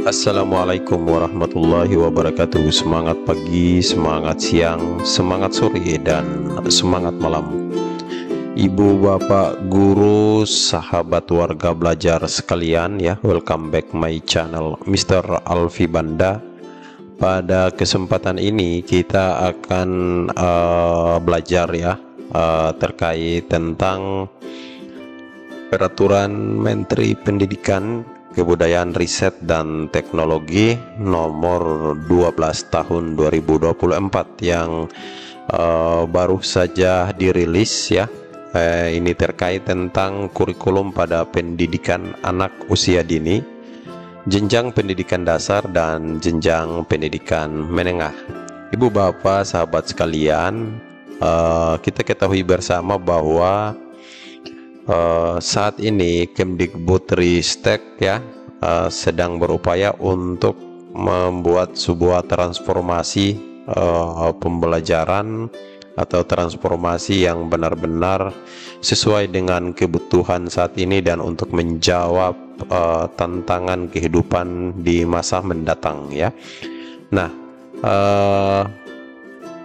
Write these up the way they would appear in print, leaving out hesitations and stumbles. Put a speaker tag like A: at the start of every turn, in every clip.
A: Assalamualaikum warahmatullahi wabarakatuh. Semangat pagi, semangat siang, semangat sore, dan semangat malam. Ibu, bapak, guru, sahabat warga belajar sekalian ya, welcome back my channel Mr. Alfi Banda. Pada kesempatan ini kita akan belajar ya terkait tentang Peraturan Menteri Pendidikan, Kebudayaan, Riset, dan Teknologi nomor 12 tahun 2024 yang baru saja dirilis ya. Ini terkait tentang kurikulum pada pendidikan anak usia dini, jenjang pendidikan dasar, dan jenjang pendidikan menengah. Ibu, bapak, sahabat sekalian, kita ketahui bersama bahwa saat ini Kemdikbudristek ya sedang berupaya untuk membuat sebuah transformasi pembelajaran atau transformasi yang benar-benar sesuai dengan kebutuhan saat ini dan untuk menjawab tantangan kehidupan di masa mendatang ya. Nah,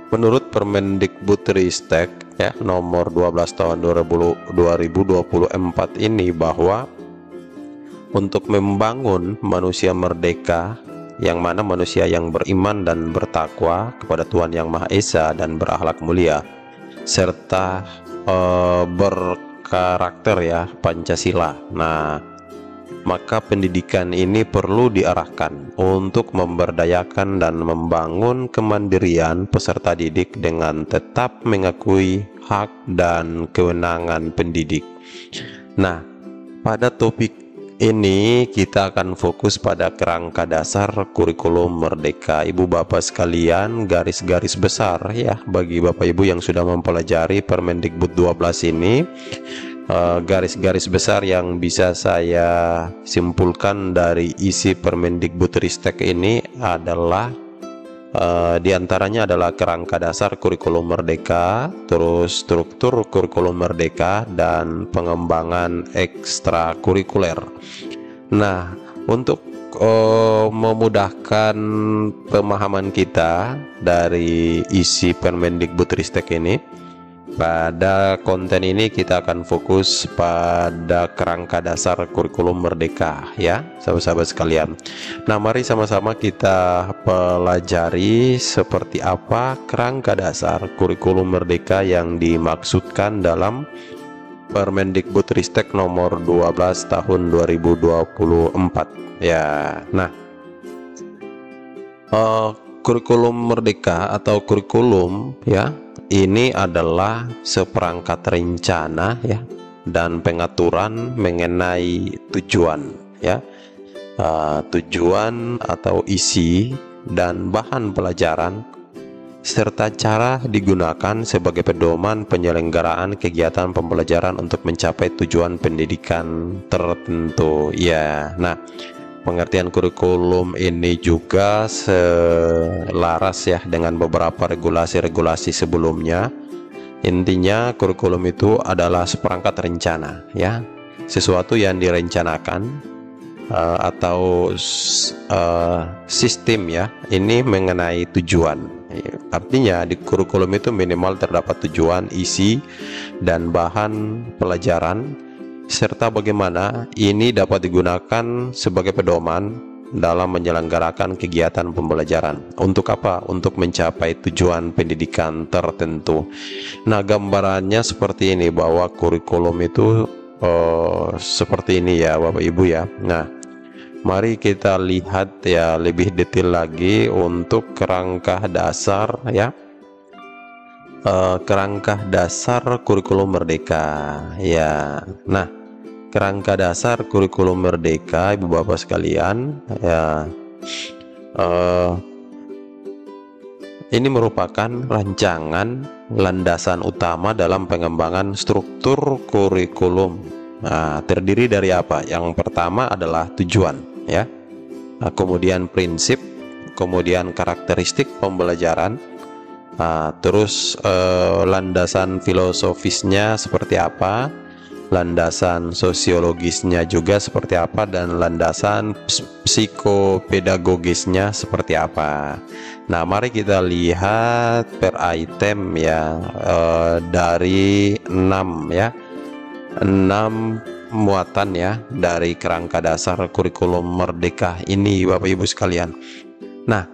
A: menurut Permendikbudristek ya nomor 12 tahun 2024 ini, bahwa untuk membangun manusia merdeka, yang mana manusia yang beriman dan bertakwa kepada Tuhan Yang Maha Esa dan berakhlak mulia, serta berkarakter ya Pancasila. Nah, maka pendidikan ini perlu diarahkan untuk memberdayakan dan membangun kemandirian peserta didik dengan tetap mengakui hak dan kewenangan pendidik. Nah, pada topik ini kita akan fokus pada kerangka dasar kurikulum merdeka. Ibu bapak sekalian, garis-garis besar ya bagi bapak ibu yang sudah mempelajari Permendikbud 12 ini, garis-garis besar yang bisa saya simpulkan dari isi Permendikbudristek ini adalah diantaranya adalah kerangka dasar kurikulum merdeka, terus struktur kurikulum merdeka, dan pengembangan ekstrakurikuler. Nah, untuk memudahkan pemahaman kita dari isi Permendikbudristek ini, pada konten ini kita akan fokus pada kerangka dasar kurikulum merdeka ya, sahabat-sahabat sekalian. Nah, mari sama-sama kita pelajari seperti apa kerangka dasar kurikulum merdeka yang dimaksudkan dalam Permendikbudristek nomor 12 tahun 2024 ya. Nah, kurikulum merdeka atau kurikulum ya, ini adalah seperangkat rencana ya dan pengaturan mengenai tujuan ya, tujuan atau isi dan bahan pelajaran, serta cara digunakan sebagai pedoman penyelenggaraan kegiatan pembelajaran untuk mencapai tujuan pendidikan tertentu ya. Nah, pengertian kurikulum ini juga selaras ya dengan beberapa regulasi-regulasi sebelumnya. Intinya kurikulum itu adalah seperangkat rencana ya, sesuatu yang direncanakan atau sistem ya, ini mengenai tujuan. Artinya di kurikulum itu minimal terdapat tujuan, isi, dan bahan pelajaran, serta bagaimana ini dapat digunakan sebagai pedoman dalam menyelenggarakan kegiatan pembelajaran. Untuk apa? Untuk mencapai tujuan pendidikan tertentu. Nah, gambarannya seperti ini, bahwa kurikulum itu seperti ini ya Bapak Ibu ya. Nah, mari kita lihat ya lebih detail lagi untuk kerangka dasar ya, kerangka dasar kurikulum merdeka ya. Nah, kerangka dasar kurikulum merdeka, ibu bapak sekalian ya, ini merupakan rancangan landasan utama dalam pengembangan struktur kurikulum. Nah, terdiri dari apa? Yang pertama adalah tujuan ya, kemudian prinsip, kemudian karakteristik pembelajaran, terus landasan filosofisnya seperti apa, landasan sosiologisnya juga seperti apa, dan landasan psikopedagogisnya seperti apa. Nah, mari kita lihat per item ya, dari 6 ya, 6 muatan ya dari kerangka dasar kurikulum merdeka ini Bapak Ibu sekalian. Nah,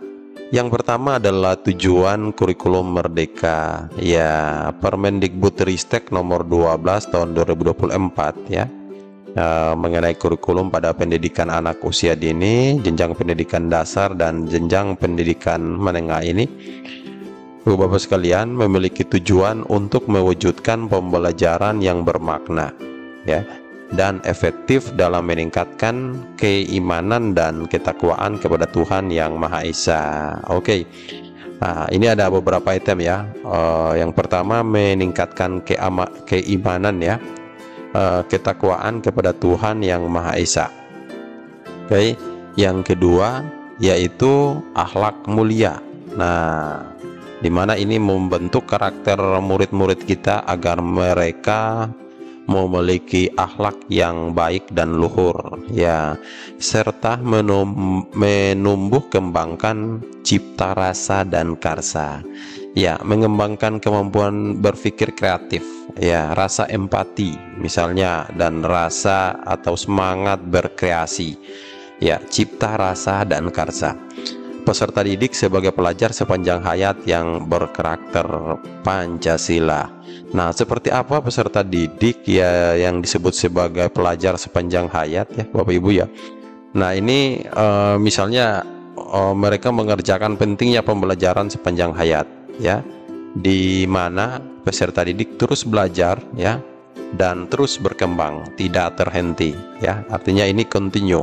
A: yang pertama adalah tujuan kurikulum merdeka ya, Permendikbudristek nomor 12 tahun 2024 ya, mengenai kurikulum pada pendidikan anak usia dini, jenjang pendidikan dasar dan jenjang pendidikan menengah ini, Bapak sekalian, memiliki tujuan untuk mewujudkan pembelajaran yang bermakna ya dan efektif dalam meningkatkan keimanan dan ketakwaan kepada Tuhan Yang Maha Esa. Oke. Nah, ini ada beberapa item ya. Yang pertama, meningkatkan keimanan ya, ketakwaan kepada Tuhan Yang Maha Esa. Oke. Yang kedua yaitu akhlak mulia. Nah, dimana ini membentuk karakter murid-murid kita agar mereka memiliki akhlak yang baik dan luhur ya, serta menumbuh kembangkan cipta rasa dan karsa ya, mengembangkan kemampuan berpikir kreatif ya, rasa empati misalnya, dan rasa atau semangat berkreasi ya, cipta rasa dan karsa. Peserta didik sebagai pelajar sepanjang hayat yang berkarakter Pancasila. Nah, seperti apa peserta didik ya yang disebut sebagai pelajar sepanjang hayat ya Bapak Ibu ya. Nah, ini misalnya mereka mengerjakan pentingnya pembelajaran sepanjang hayat ya, di mana peserta didik terus belajar ya dan terus berkembang, tidak terhenti ya. Artinya ini continue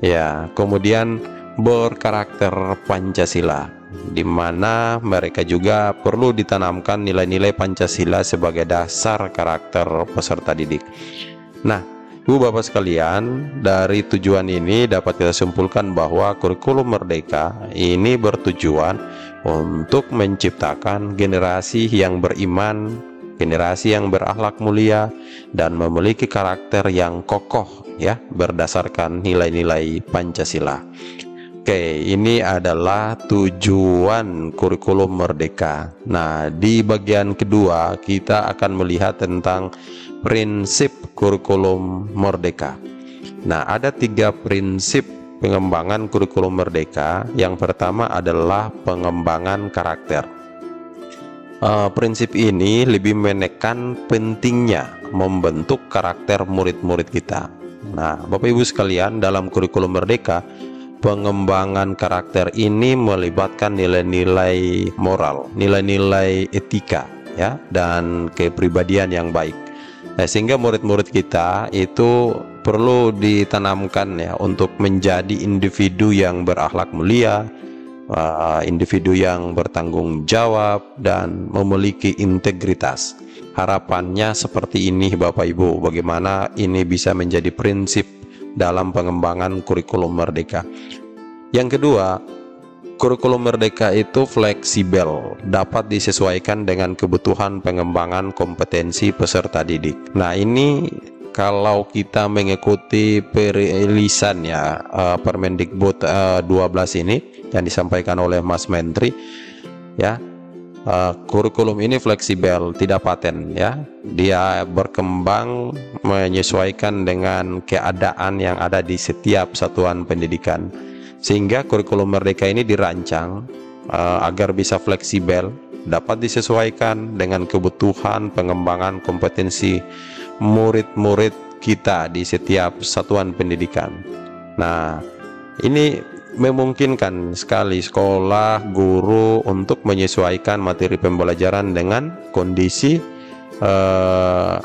A: ya. Kemudian berkarakter Pancasila, di mana mereka juga perlu ditanamkan nilai-nilai Pancasila sebagai dasar karakter peserta didik. Nah, Ibu Bapak sekalian, dari tujuan ini dapat kita simpulkan bahwa kurikulum merdeka ini bertujuan untuk menciptakan generasi yang beriman, generasi yang berakhlak mulia, dan memiliki karakter yang kokoh ya, berdasarkan nilai-nilai Pancasila. Oke, ini adalah tujuan kurikulum merdeka. Nah, di bagian kedua kita akan melihat tentang prinsip kurikulum merdeka. Nah, ada 3 prinsip pengembangan kurikulum merdeka. Yang pertama adalah pengembangan karakter. Prinsip ini lebih menekan pentingnya membentuk karakter murid-murid kita. Nah, Bapak Ibu sekalian, dalam kurikulum merdeka, pengembangan karakter ini melibatkan nilai-nilai moral, nilai-nilai etika ya, dan kepribadian yang baik. Nah, sehingga murid-murid kita itu perlu ditanamkan ya untuk menjadi individu yang berakhlak mulia, individu yang bertanggung jawab dan memiliki integritas. Harapannya seperti ini Bapak Ibu, bagaimana ini bisa menjadi prinsip dalam pengembangan kurikulum merdeka. Yang kedua, kurikulum merdeka itu fleksibel, dapat disesuaikan dengan kebutuhan pengembangan kompetensi peserta didik. Nah, ini kalau kita mengikuti perilisan ya, Permendikbud 12 ini yang disampaikan oleh Mas Menteri ya, kurikulum ini fleksibel, tidak paten ya. Dia berkembang menyesuaikan dengan keadaan yang ada di setiap satuan pendidikan. Sehingga kurikulum merdeka ini dirancang agar bisa fleksibel, dapat disesuaikan dengan kebutuhan pengembangan kompetensi murid-murid kita di setiap satuan pendidikan. Nah, ini memungkinkan sekali sekolah, guru untuk menyesuaikan materi pembelajaran dengan kondisi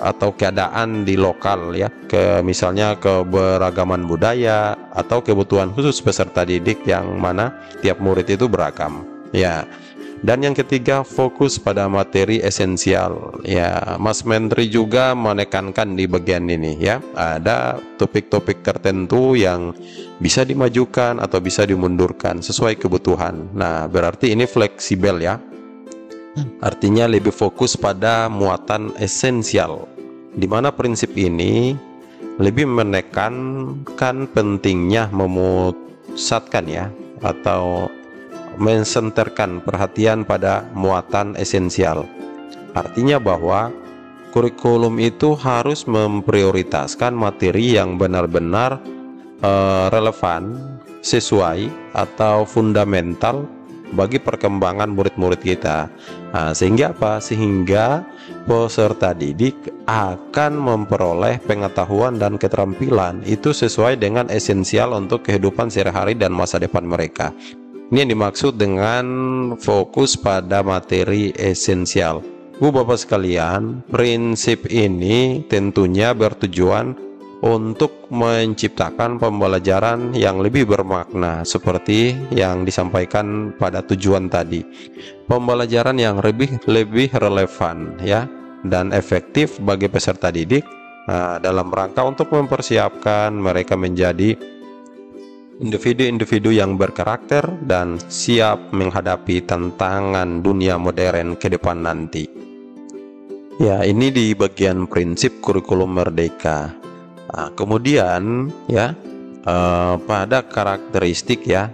A: atau keadaan di lokal ya, misalnya keberagaman budaya atau kebutuhan khusus peserta didik yang mana tiap murid itu beragam ya. Dan yang ketiga, fokus pada materi esensial ya. Mas Menteri juga menekankan di bagian ini ya, ada topik-topik tertentu yang bisa dimajukan atau bisa dimundurkan sesuai kebutuhan. Nah, berarti ini fleksibel ya, artinya lebih fokus pada muatan esensial di mana prinsip ini lebih menekankan pentingnya memusatkan ya, atau mensenterkan perhatian pada muatan esensial. Artinya bahwa kurikulum itu harus memprioritaskan materi yang benar-benar relevan, sesuai, atau fundamental bagi perkembangan murid-murid kita. Nah, sehingga apa? Sehingga peserta didik akan memperoleh pengetahuan dan keterampilan itu sesuai dengan esensial untuk kehidupan sehari-hari dan masa depan mereka. Ini yang dimaksud dengan fokus pada materi esensial. Bu Bapak sekalian, prinsip ini tentunya bertujuan untuk menciptakan pembelajaran yang lebih bermakna seperti yang disampaikan pada tujuan tadi. Pembelajaran yang lebih relevan ya dan efektif bagi peserta didik dalam rangka untuk mempersiapkan mereka menjadi individu-individu yang berkarakter dan siap menghadapi tantangan dunia modern ke depan nanti. Ya, ini di bagian prinsip kurikulum merdeka. Nah, kemudian ya pada karakteristik ya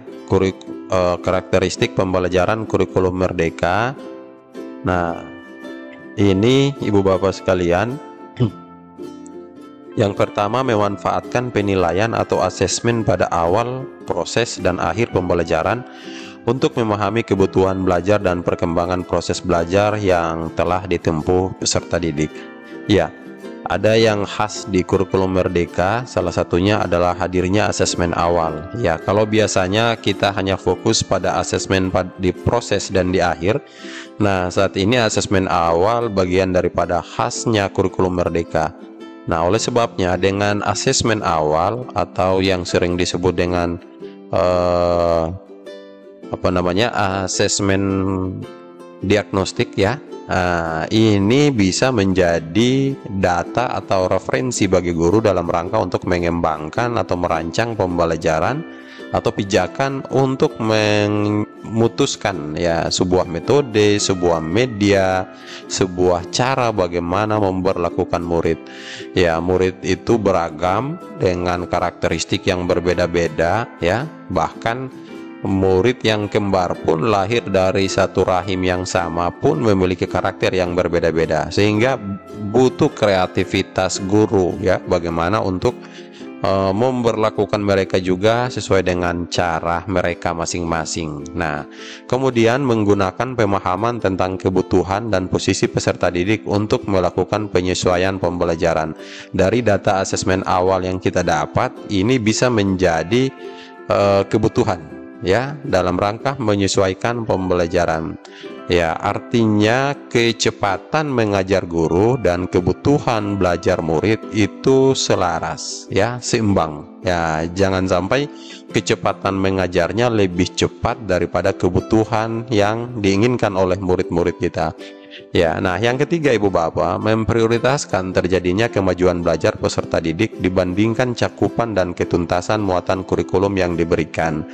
A: karakteristik pembelajaran kurikulum merdeka. Nah, ini Ibu Bapak sekalian, yang pertama memanfaatkan penilaian atau asesmen pada awal, proses, dan akhir pembelajaran untuk memahami kebutuhan belajar dan perkembangan proses belajar yang telah ditempuh peserta didik. Ya, ada yang khas di kurikulum merdeka, salah satunya adalah hadirnya asesmen awal. Ya, kalau biasanya kita hanya fokus pada asesmen di proses dan di akhir. Nah, saat ini asesmen awal bagian daripada khasnya kurikulum merdeka. Nah, oleh sebabnya dengan asesmen awal atau yang sering disebut dengan asesmen diagnostik ya. Ini bisa menjadi data atau referensi bagi guru dalam rangka untuk mengembangkan atau merancang pembelajaran atau pijakan untuk memutuskan ya sebuah metode, sebuah media, sebuah cara bagaimana memperlakukan murid. Ya, murid itu beragam dengan karakteristik yang berbeda-beda ya, bahkan murid yang kembar pun lahir dari satu rahim yang sama pun memiliki karakter yang berbeda-beda, sehingga butuh kreativitas guru ya bagaimana untuk memperlakukan mereka juga sesuai dengan cara mereka masing-masing. Nah, kemudian menggunakan pemahaman tentang kebutuhan dan posisi peserta didik untuk melakukan penyesuaian pembelajaran. Dari data asesmen awal yang kita dapat, ini bisa menjadi kebutuhan ya dalam rangka menyesuaikan pembelajaran. Ya, artinya kecepatan mengajar guru dan kebutuhan belajar murid itu selaras ya, seimbang. Ya, jangan sampai kecepatan mengajarnya lebih cepat daripada kebutuhan yang diinginkan oleh murid-murid kita. Ya, nah yang ketiga Ibu Bapak, memprioritaskan terjadinya kemajuan belajar peserta didik dibandingkan cakupan dan ketuntasan muatan kurikulum yang diberikan.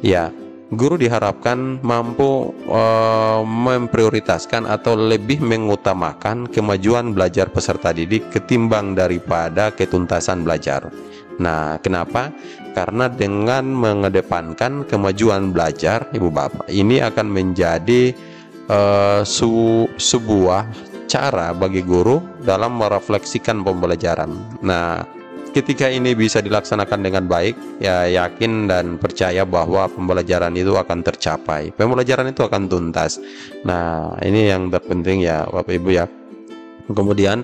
A: Ya, guru diharapkan mampu memprioritaskan atau lebih mengutamakan kemajuan belajar peserta didik ketimbang daripada ketuntasan belajar. Nah, kenapa? Karena dengan mengedepankan kemajuan belajar, Ibu Bapak, ini akan menjadi sebuah cara bagi guru dalam merefleksikan pembelajaran. Nah, ketika ini bisa dilaksanakan dengan baik, ya yakin dan percaya bahwa pembelajaran itu akan tercapai, pembelajaran itu akan tuntas. Nah, ini yang terpenting ya Bapak Ibu ya. Kemudian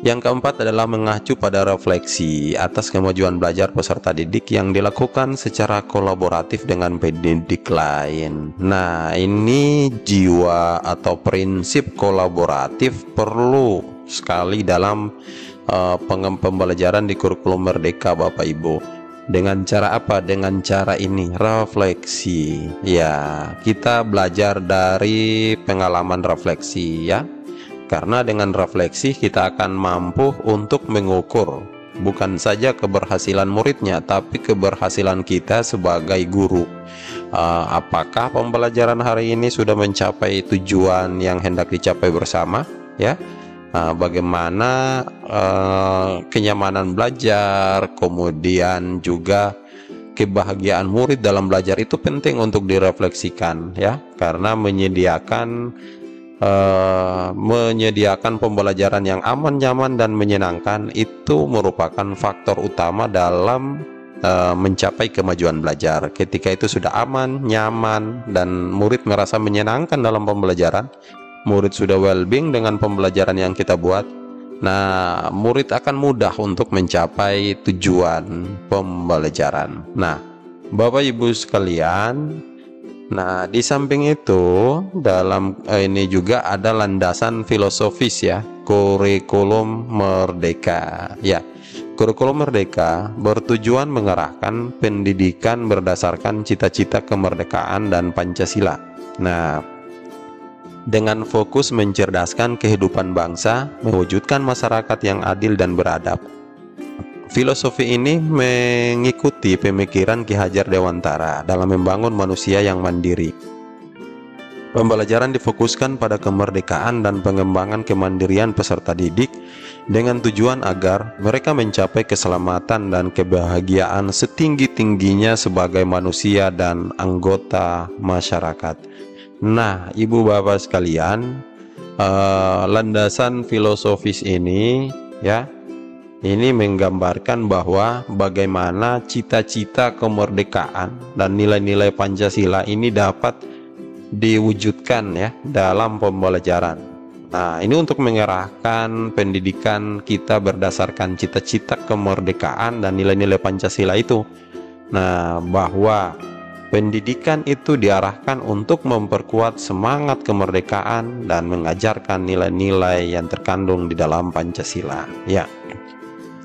A: yang keempat adalah mengacu pada refleksi atas kemajuan belajar peserta didik yang dilakukan secara kolaboratif dengan pendidik lain. Nah, ini jiwa atau prinsip kolaboratif perlu sekali dalam pembelajaran di kurikulum merdeka Bapak Ibu. Dengan cara apa? Dengan cara ini, refleksi. Ya, kita belajar dari pengalaman refleksi ya. Karena dengan refleksi kita akan mampu untuk mengukur bukan saja keberhasilan muridnya, tapi keberhasilan kita sebagai guru. Apakah pembelajaran hari ini sudah mencapai tujuan yang hendak dicapai bersama? Ya, bagaimana kenyamanan belajar, kemudian juga kebahagiaan murid dalam belajar itu penting untuk direfleksikan, ya, karena menyediakan pembelajaran yang aman, nyaman, dan menyenangkan itu merupakan faktor utama dalam mencapai kemajuan belajar. Ketika itu sudah aman, nyaman, dan murid merasa menyenangkan dalam pembelajaran, murid sudah well-being dengan pembelajaran yang kita buat, nah murid akan mudah untuk mencapai tujuan pembelajaran. Nah, Bapak Ibu sekalian, nah di samping itu dalam ini juga ada landasan filosofis, ya, kurikulum merdeka, ya. Kurikulum merdeka bertujuan mengarahkan pendidikan berdasarkan cita-cita kemerdekaan dan Pancasila. Nah, dengan fokus mencerdaskan kehidupan bangsa, mewujudkan masyarakat yang adil dan beradab. Filosofi ini mengikuti pemikiran Ki Hajar Dewantara dalam membangun manusia yang mandiri. Pembelajaran difokuskan pada kemerdekaan dan pengembangan kemandirian peserta didik dengan tujuan agar mereka mencapai keselamatan dan kebahagiaan setinggi-tingginya sebagai manusia dan anggota masyarakat. Nah, Ibu Bapak sekalian, landasan filosofis ini, ya, ini menggambarkan bahwa bagaimana cita-cita kemerdekaan dan nilai-nilai Pancasila ini dapat diwujudkan, ya, dalam pembelajaran. Nah, ini untuk mengarahkan pendidikan kita berdasarkan cita-cita kemerdekaan dan nilai-nilai Pancasila itu. Nah, bahwa pendidikan itu diarahkan untuk memperkuat semangat kemerdekaan dan mengajarkan nilai-nilai yang terkandung di dalam Pancasila, ya.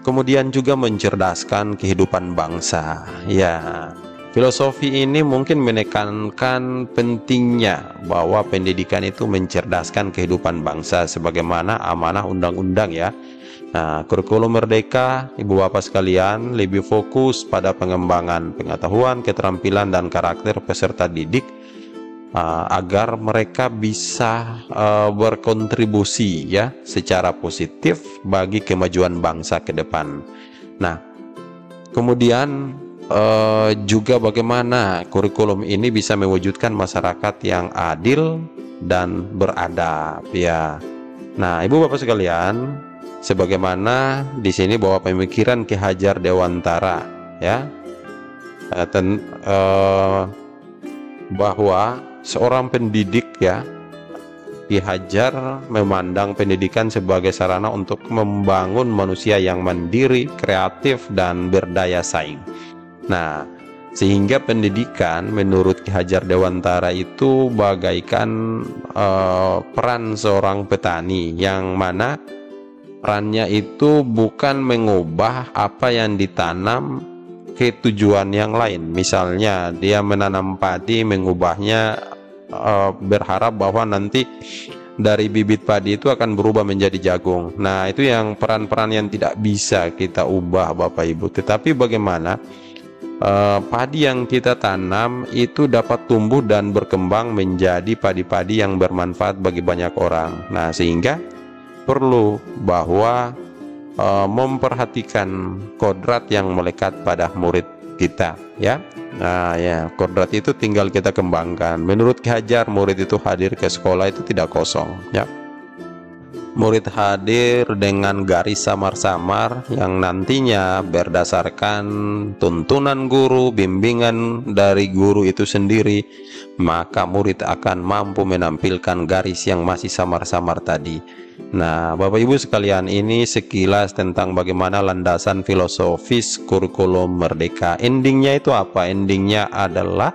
A: Kemudian juga mencerdaskan kehidupan bangsa, ya. Filosofi ini mungkin menekankan pentingnya bahwa pendidikan itu mencerdaskan kehidupan bangsa sebagaimana amanah undang-undang, ya. Nah, kurikulum merdeka, Ibu Bapak sekalian, lebih fokus pada pengembangan pengetahuan, keterampilan, dan karakter peserta didik agar mereka bisa berkontribusi, ya, secara positif bagi kemajuan bangsa ke depan. Nah, kemudian juga bagaimana kurikulum ini bisa mewujudkan masyarakat yang adil dan beradab, ya. Nah, Ibu Bapak sekalian, sebagaimana di sini bahwa pemikiran Ki Hajar Dewantara, ya, bahwa seorang pendidik, ya, Ki Hajar memandang pendidikan sebagai sarana untuk membangun manusia yang mandiri, kreatif, dan berdaya saing. Nah, sehingga pendidikan menurut Ki Hajar Dewantara itu bagaikan peran seorang petani, yang mana perannya itu bukan mengubah apa yang ditanam ke tujuan yang lain. Misalnya dia menanam padi, mengubahnya berharap bahwa nanti dari bibit padi itu akan berubah menjadi jagung. Nah, itu yang peran-peran yang tidak bisa kita ubah, Bapak Ibu. Tetapi bagaimana padi yang kita tanam itu dapat tumbuh dan berkembang menjadi padi-padi yang bermanfaat bagi banyak orang. Nah, sehingga perlu bahwa memperhatikan kodrat yang melekat pada murid kita, ya. Nah, ya, kodrat itu tinggal kita kembangkan. Menurut Ki Hajar, murid itu hadir ke sekolah itu tidak kosong, ya. Murid hadir dengan garis samar-samar yang nantinya berdasarkan tuntunan guru, bimbingan dari guru itu sendiri, maka murid akan mampu menampilkan garis yang masih samar-samar tadi. Nah, Bapak Ibu sekalian, ini sekilas tentang bagaimana landasan filosofis kurikulum merdeka. Endingnya itu apa? Endingnya adalah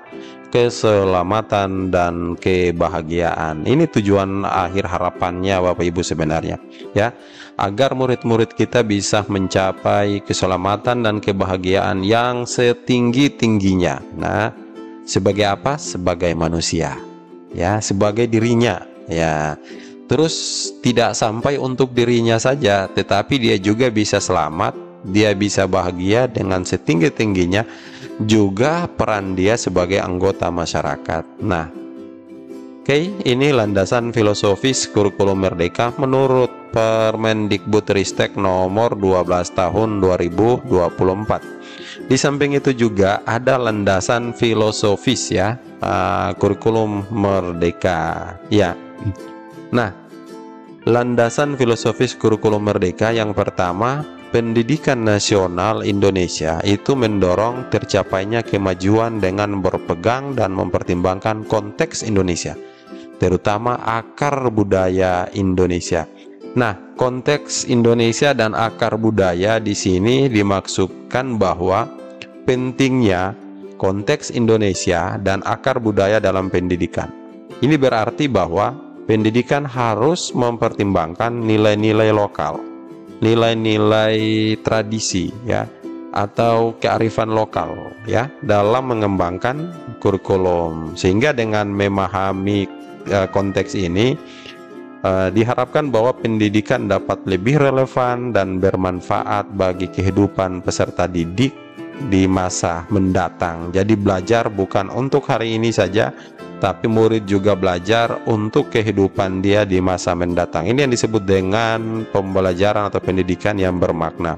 A: keselamatan dan kebahagiaan. Ini tujuan akhir harapannya, Bapak Ibu, sebenarnya, ya, agar murid-murid kita bisa mencapai keselamatan dan kebahagiaan yang setinggi-tingginya. Nah, sebagai apa? Sebagai manusia, ya, sebagai dirinya, ya. Terus tidak sampai untuk dirinya saja, tetapi dia juga bisa selamat, dia bisa bahagia dengan setinggi-tingginya, juga peran dia sebagai anggota masyarakat. Nah, Oke, ini landasan filosofis kurikulum merdeka menurut Permendikbudristek nomor 12 tahun 2024. Di samping itu juga ada landasan filosofis ya, kurikulum merdeka ya. Nah, landasan filosofis kurikulum merdeka yang pertama, pendidikan nasional Indonesia itu mendorong tercapainya kemajuan dengan berpegang dan mempertimbangkan konteks Indonesia, terutama akar budaya Indonesia. Nah, konteks Indonesia dan akar budaya di sini dimaksudkan bahwa pentingnya konteks Indonesia dan akar budaya dalam pendidikan. Ini berarti bahwa pendidikan harus mempertimbangkan nilai-nilai lokal, nilai-nilai tradisi ya, atau kearifan lokal ya dalam mengembangkan kurikulum. Sehingga dengan memahami konteks ini diharapkan bahwa pendidikan dapat lebih relevan dan bermanfaat bagi kehidupan peserta didik di masa mendatang. Jadi belajar bukan untuk hari ini saja, tapi murid juga belajar untuk kehidupan dia di masa mendatang. Ini yang disebut dengan pembelajaran atau pendidikan yang bermakna.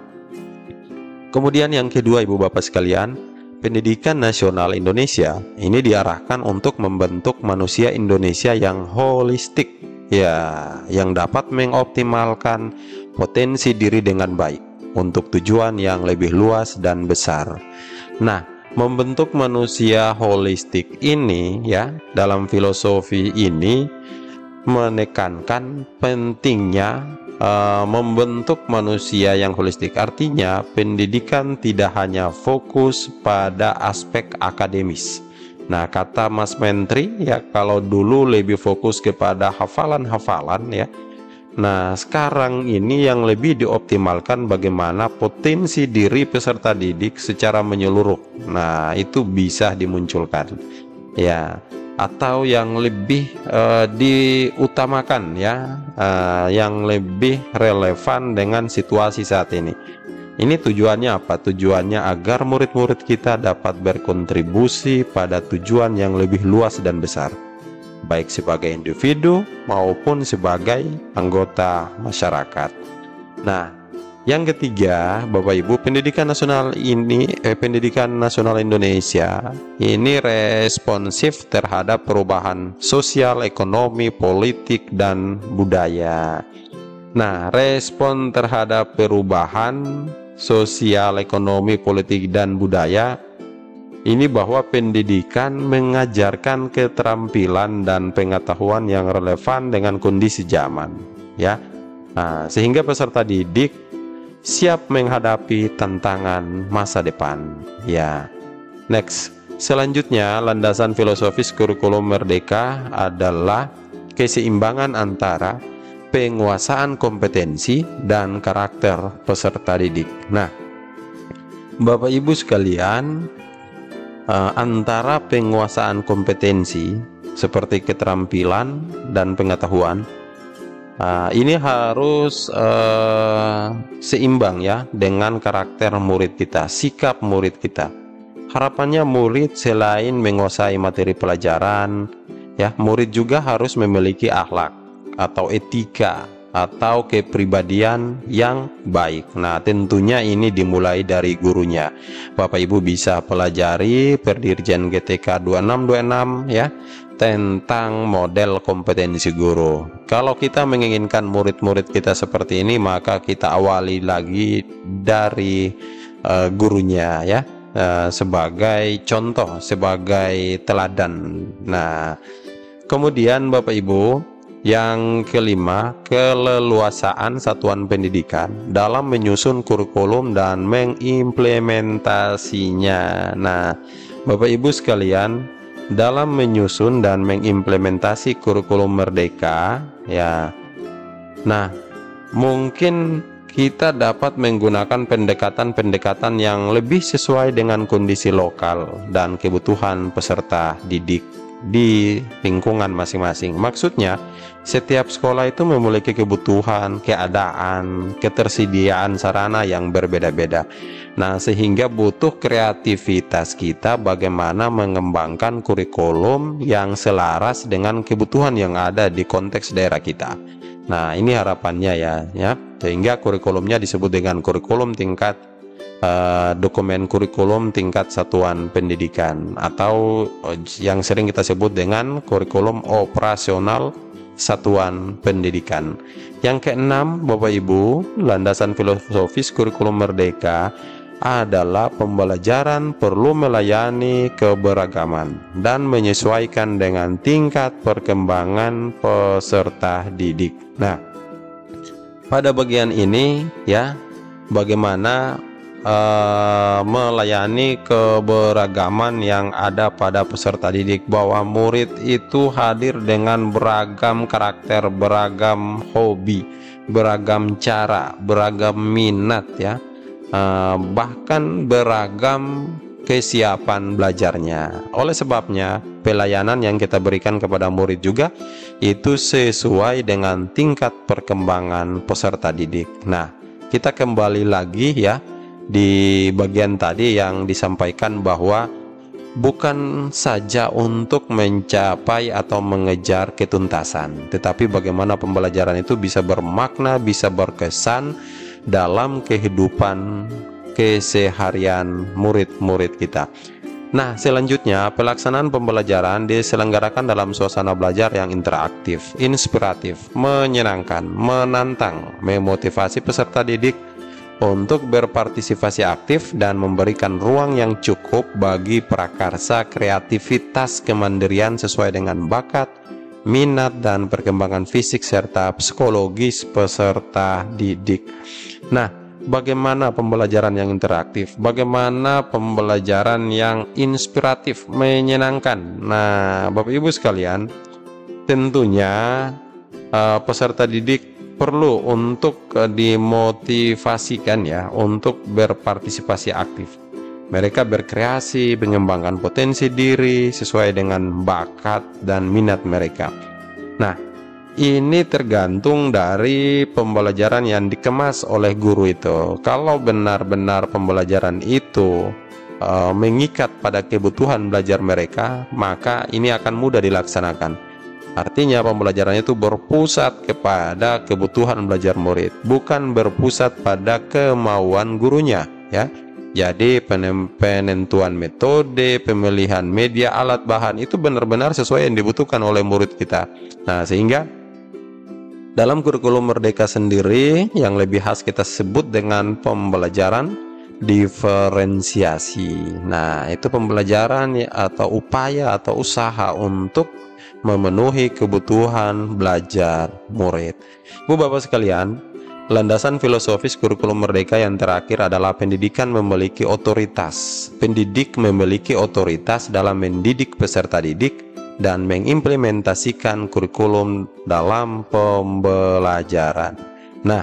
A: Kemudian yang kedua, Ibu Bapak sekalian, pendidikan nasional Indonesia ini diarahkan untuk membentuk manusia Indonesia yang holistik ya, yang dapat mengoptimalkan potensi diri dengan baik untuk tujuan yang lebih luas dan besar. Nah, membentuk manusia holistik ini ya, dalam filosofi ini menekankan pentingnya membentuk manusia yang holistik. Artinya pendidikan tidak hanya fokus pada aspek akademis. Nah, kata Mas Menteri ya, kalau dulu lebih fokus kepada hafalan-hafalan ya, nah sekarang ini yang lebih dioptimalkan bagaimana potensi diri peserta didik secara menyeluruh. Nah, itu bisa dimunculkan ya, atau yang lebih diutamakan ya, yang lebih relevan dengan situasi saat ini. Ini tujuannya apa? Tujuannya agar murid-murid kita dapat berkontribusi pada tujuan yang lebih luas dan besar, baik sebagai individu maupun sebagai anggota masyarakat. Nah, yang ketiga, Bapak Ibu, pendidikan nasional Indonesia ini responsif terhadap perubahan sosial, ekonomi, politik, dan budaya. Nah, respon terhadap perubahan sosial, ekonomi, politik, dan budaya ini bahwa pendidikan mengajarkan keterampilan dan pengetahuan yang relevan dengan kondisi zaman ya. Nah, sehingga peserta didik siap menghadapi tantangan masa depan ya. Next, selanjutnya landasan filosofis kurikulum merdeka adalah keseimbangan antara penguasaan kompetensi dan karakter peserta didik. Nah, Bapak Ibu sekalian, antara penguasaan kompetensi seperti keterampilan dan pengetahuan ini harus seimbang ya dengan karakter murid kita, sikap murid kita. Harapannya murid selain menguasai materi pelajaran ya, murid juga harus memiliki akhlak atau etika atau kepribadian yang baik. Nah, tentunya ini dimulai dari gurunya. Bapak Ibu bisa pelajari Perdirjen GTK 2626 ya, tentang model kompetensi guru. Kalau kita menginginkan murid-murid kita seperti ini, maka kita awali lagi dari gurunya ya, sebagai contoh, sebagai teladan. Nah, kemudian Bapak Ibu, yang kelima, keleluasaan satuan pendidikan dalam menyusun kurikulum dan mengimplementasinya. Nah, Bapak Ibu sekalian, dalam menyusun dan mengimplementasi kurikulum merdeka ya, nah mungkin kita dapat menggunakan pendekatan-pendekatan yang lebih sesuai dengan kondisi lokal dan kebutuhan peserta didik di lingkungan masing-masing. Maksudnya, setiap sekolah itu memiliki kebutuhan, keadaan, ketersediaan sarana yang berbeda-beda. Nah, sehingga butuh kreativitas kita bagaimana mengembangkan kurikulum yang selaras dengan kebutuhan yang ada di konteks daerah kita. Nah, ini harapannya ya. Sehingga kurikulumnya disebut dengan kurikulum tingkat dokumen kurikulum tingkat satuan pendidikan, atau yang sering kita sebut dengan kurikulum operasional satuan pendidikan. Yang keenam, Bapak Ibu, landasan filosofis kurikulum merdeka adalah pembelajaran perlu melayani keberagaman dan menyesuaikan dengan tingkat perkembangan peserta didik. Nah, pada bagian ini ya, bagaimana melayani keberagaman yang ada pada peserta didik, bahwa murid itu hadir dengan beragam karakter, beragam hobi, beragam cara, beragam minat ya, bahkan beragam kesiapan belajarnya. Oleh sebabnya, pelayanan yang kita berikan kepada murid juga itu sesuai dengan tingkat perkembangan peserta didik. Nah, kita kembali lagi ya di bagian tadi yang disampaikan, bahwa bukan saja untuk mencapai atau mengejar ketuntasan, tetapi bagaimana pembelajaran itu bisa bermakna, bisa berkesan dalam kehidupan keseharian murid-murid kita. Nah, selanjutnya pelaksanaan pembelajaran diselenggarakan dalam suasana belajar yang interaktif, inspiratif, menyenangkan, menantang, memotivasi peserta didik untuk berpartisipasi aktif dan memberikan ruang yang cukup bagi prakarsa, kreativitas, kemandirian sesuai dengan bakat, minat, dan perkembangan fisik serta psikologis peserta didik. Nah, bagaimana pembelajaran yang interaktif? Bagaimana pembelajaran yang inspiratif, menyenangkan? Nah, Bapak Ibu sekalian, tentunya peserta didik perlu untuk dimotivasikan ya untuk berpartisipasi aktif. Mereka berkreasi, mengembangkan potensi diri sesuai dengan bakat dan minat mereka. Nah, ini tergantung dari pembelajaran yang dikemas oleh guru itu. Kalau benar-benar pembelajaran itu mengikat pada kebutuhan belajar mereka, maka ini akan mudah dilaksanakan. Artinya pembelajarannya itu berpusat kepada kebutuhan belajar murid, bukan berpusat pada kemauan gurunya ya. Jadi penentuan metode, pemilihan media, alat, bahan itu benar-benar sesuai yang dibutuhkan oleh murid kita. Nah, sehingga dalam kurikulum merdeka sendiri yang lebih khas kita sebut dengan pembelajaran diferensiasi. Nah, itu pembelajaran atau upaya atau usaha untuk memenuhi kebutuhan belajar murid. Bu Bapak sekalian, landasan filosofis kurikulum merdeka yang terakhir adalah pendidikan memiliki otoritas. Pendidik memiliki otoritas dalam mendidik peserta didik dan mengimplementasikan kurikulum dalam pembelajaran. Nah,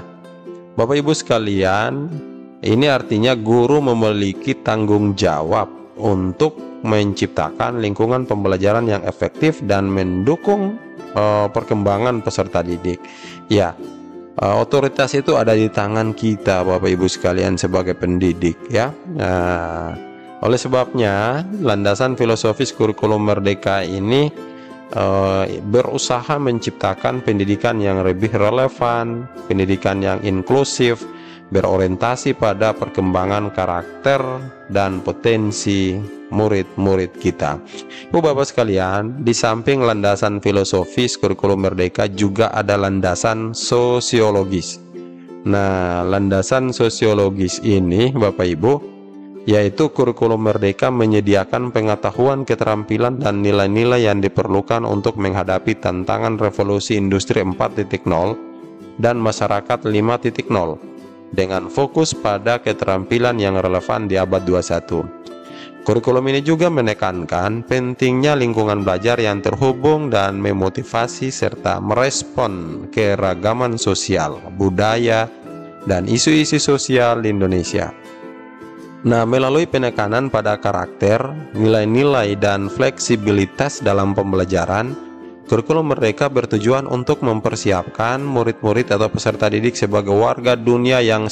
A: Bapak Ibu sekalian, ini artinya guru memiliki tanggung jawab untuk menciptakan lingkungan pembelajaran yang efektif dan mendukung perkembangan peserta didik. Ya, otoritas itu ada di tangan kita, Bapak Ibu sekalian, sebagai pendidik ya. Nah, oleh sebabnya landasan filosofis kurikulum merdeka ini berusaha menciptakan pendidikan yang lebih relevan, pendidikan yang inklusif, berorientasi pada perkembangan karakter dan potensi murid-murid kita. Bu Bapak sekalian, di samping landasan filosofis kurikulum merdeka juga ada landasan sosiologis. Nah, landasan sosiologis ini Bapak Ibu, yaitu kurikulum merdeka menyediakan pengetahuan, keterampilan, dan nilai-nilai yang diperlukan untuk menghadapi tantangan revolusi industri 4.0 dan masyarakat 5.0 dengan fokus pada keterampilan yang relevan di abad 21. Kurikulum ini juga menekankan pentingnya lingkungan belajar yang terhubung dan memotivasi serta merespon keragaman sosial, budaya, dan isu-isu sosial di Indonesia. Nah, melalui penekanan pada karakter, nilai-nilai, dan fleksibilitas dalam pembelajaran, kurikulum merdeka bertujuan untuk mempersiapkan murid-murid atau peserta didik sebagai warga dunia yang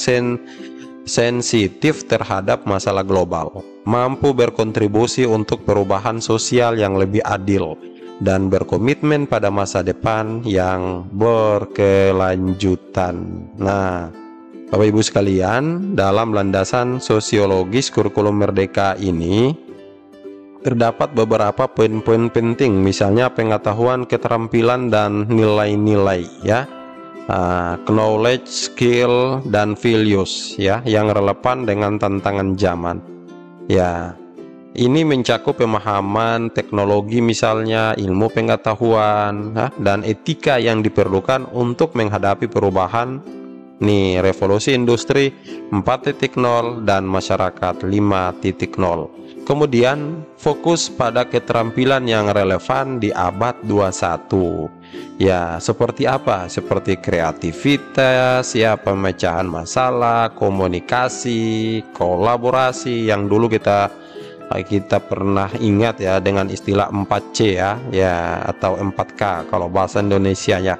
A: sensitif terhadap masalah global, mampu berkontribusi untuk perubahan sosial yang lebih adil, dan berkomitmen pada masa depan yang berkelanjutan. Nah, Bapak Ibu sekalian, dalam landasan sosiologis kurikulum merdeka ini terdapat beberapa poin-poin penting, misalnya pengetahuan, keterampilan, dan nilai-nilai ya. Knowledge, skill, dan values ya, yang relevan dengan tantangan zaman ya. Ini mencakup pemahaman teknologi, misalnya ilmu pengetahuan ya, dan etika yang diperlukan untuk menghadapi perubahan nih, revolusi industri 4.0 dan masyarakat 5.0. Kemudian fokus pada keterampilan yang relevan di abad 21 ya, seperti apa? Seperti kreativitas ya, pemecahan masalah, komunikasi, kolaborasi, yang dulu kita pernah ingat ya dengan istilah 4C ya, atau 4K kalau bahasa Indonesia ya.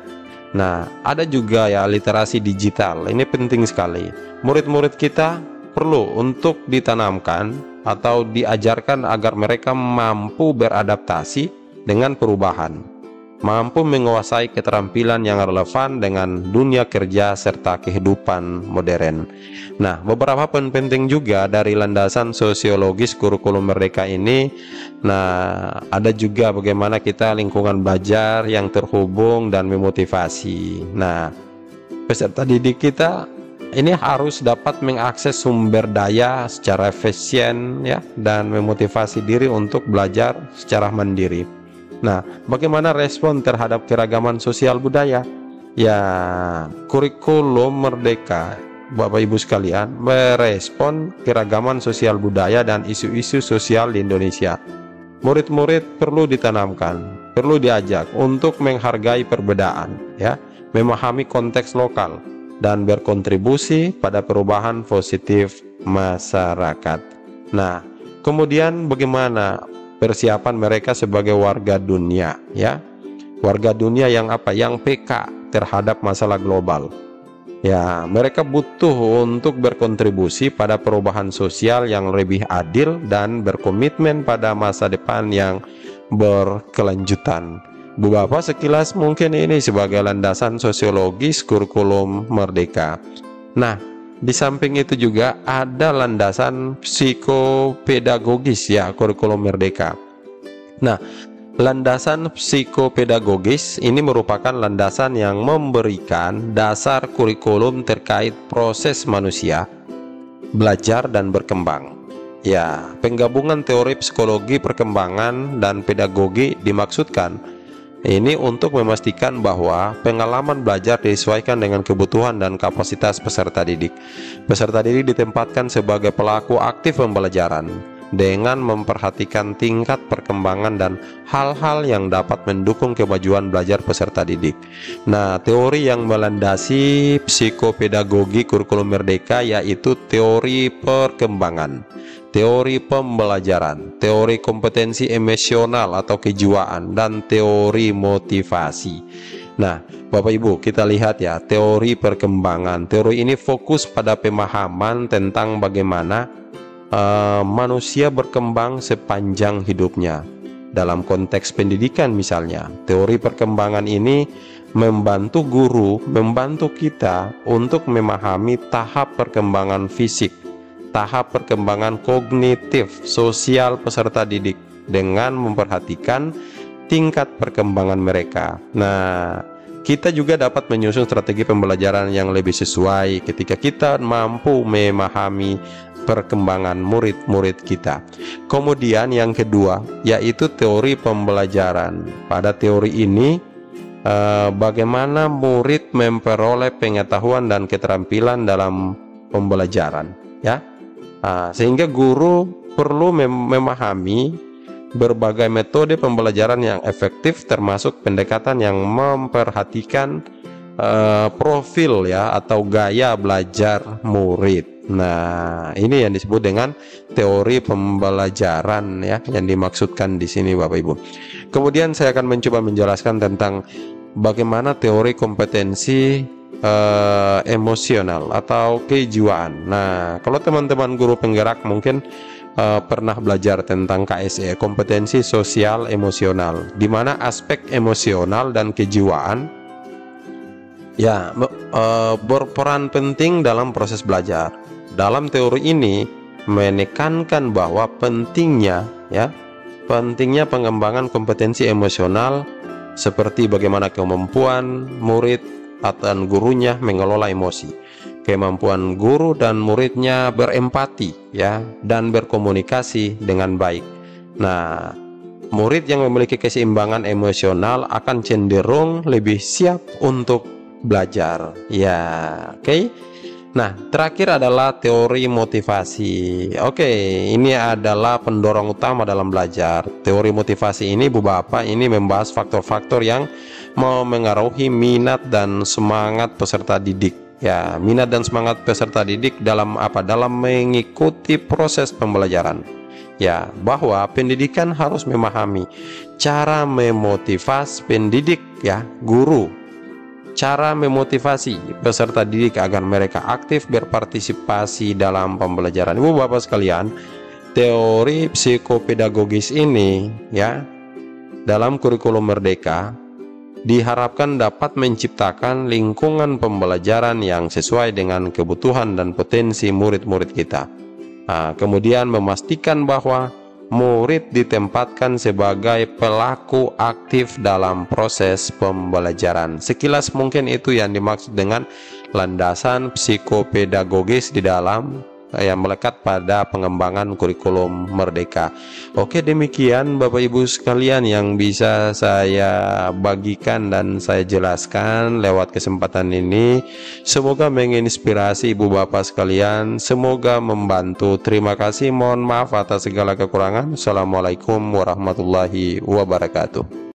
A: Nah, ada juga ya literasi digital. Ini penting sekali. Murid-murid kita perlu untuk ditanamkan atau diajarkan agar mereka mampu beradaptasi dengan perubahan, mampu menguasai keterampilan yang relevan dengan dunia kerja serta kehidupan modern. Nah, beberapa poin penting juga dari landasan sosiologis kurikulum merdeka ini. Nah, ada juga bagaimana kita lingkungan belajar yang terhubung dan memotivasi. Nah, peserta didik kita ini harus dapat mengakses sumber daya secara efisien ya, dan memotivasi diri untuk belajar secara mandiri. Nah, bagaimana respon terhadap keragaman sosial budaya? Ya, kurikulum merdeka, Bapak Ibu sekalian, merespon keragaman sosial budaya dan isu-isu sosial di Indonesia. Murid-murid perlu ditanamkan, perlu diajak untuk menghargai perbedaan ya, memahami konteks lokal, dan berkontribusi pada perubahan positif masyarakat. Nah, kemudian bagaimana persiapan mereka sebagai warga dunia ya, warga dunia yang apa? Yang peka terhadap masalah global ya. Mereka butuh untuk berkontribusi pada perubahan sosial yang lebih adil dan berkomitmen pada masa depan yang berkelanjutan. Bu Bapak, sekilas mungkin ini sebagai landasan sosiologis kurikulum merdeka. Nah, di samping itu juga ada landasan psikopedagogis ya kurikulum merdeka. Nah, landasan psikopedagogis ini merupakan landasan yang memberikan dasar kurikulum terkait proses manusia belajar dan berkembang. Ya, penggabungan teori psikologi perkembangan dan pedagogi dimaksudkan ini untuk memastikan bahwa pengalaman belajar disesuaikan dengan kebutuhan dan kapasitas peserta didik. Peserta didik ditempatkan sebagai pelaku aktif pembelajaran dengan memperhatikan tingkat perkembangan dan hal-hal yang dapat mendukung kemajuan belajar peserta didik. Nah, teori yang melandasi psikopedagogi kurikulum merdeka yaitu teori perkembangan, teori pembelajaran, teori kompetensi emosional atau kejiwaan, dan teori motivasi. Nah, Bapak Ibu, kita lihat ya, teori perkembangan. Teori ini fokus pada pemahaman tentang bagaimana manusia berkembang sepanjang hidupnya. Dalam konteks pendidikan misalnya, teori perkembangan ini membantu guru, membantu kita untuk memahami tahap perkembangan fisik, tahap perkembangan kognitif, sosial peserta didik dengan memperhatikan tingkat perkembangan mereka. Nah, kita juga dapat menyusun strategi pembelajaran yang lebih sesuai ketika kita mampu memahami perkembangan murid-murid kita. Kemudian yang kedua yaitu teori pembelajaran. Pada teori ini bagaimana murid memperoleh pengetahuan dan keterampilan dalam pembelajaran ya. Sehingga guru perlu memahami berbagai metode pembelajaran yang efektif, termasuk pendekatan yang memperhatikan profil ya atau gaya belajar murid. Nah, ini yang disebut dengan teori pembelajaran ya, yang dimaksudkan di sini Bapak Ibu. Kemudian saya akan mencoba menjelaskan tentang bagaimana teori kompetensi emosional atau kejiwaan. Nah, kalau teman-teman guru penggerak mungkin pernah belajar tentang KSE, kompetensi sosial emosional, di mana aspek emosional dan kejiwaan ya berperan penting dalam proses belajar. Dalam teori ini menekankan bahwa pentingnya pengembangan kompetensi emosional, seperti bagaimana kemampuan murid dan gurunya mengelola emosi, kemampuan guru dan muridnya berempati dan berkomunikasi dengan baik. Nah, murid yang memiliki keseimbangan emosional akan cenderung lebih siap untuk belajar. Oke. Nah, terakhir adalah teori motivasi. Oke, ini adalah pendorong utama dalam belajar. Teori motivasi ini, Bu Bapak, ini membahas faktor-faktor yang memengaruhi minat dan semangat peserta didik. Minat dan semangat peserta didik dalam mengikuti proses pembelajaran. Bahwa pendidikan harus memahami cara memotivasi pendidik, guru, cara memotivasi peserta didik agar mereka aktif berpartisipasi dalam pembelajaran. Ibu bapak sekalian, teori psikopedagogis ini dalam kurikulum Merdeka diharapkan dapat menciptakan lingkungan pembelajaran yang sesuai dengan kebutuhan dan potensi murid-murid kita. Kemudian memastikan bahwa murid ditempatkan sebagai pelaku aktif dalam proses pembelajaran. Sekilas mungkin itu yang dimaksud dengan landasan psikopedagogis di dalam yang melekat pada pengembangan kurikulum Merdeka. Oke, demikian Bapak Ibu sekalian yang bisa saya bagikan dan saya jelaskan lewat kesempatan ini. Semoga menginspirasi Ibu Bapak sekalian, semoga membantu. Terima kasih, mohon maaf atas segala kekurangan. Assalamualaikum warahmatullahi wabarakatuh.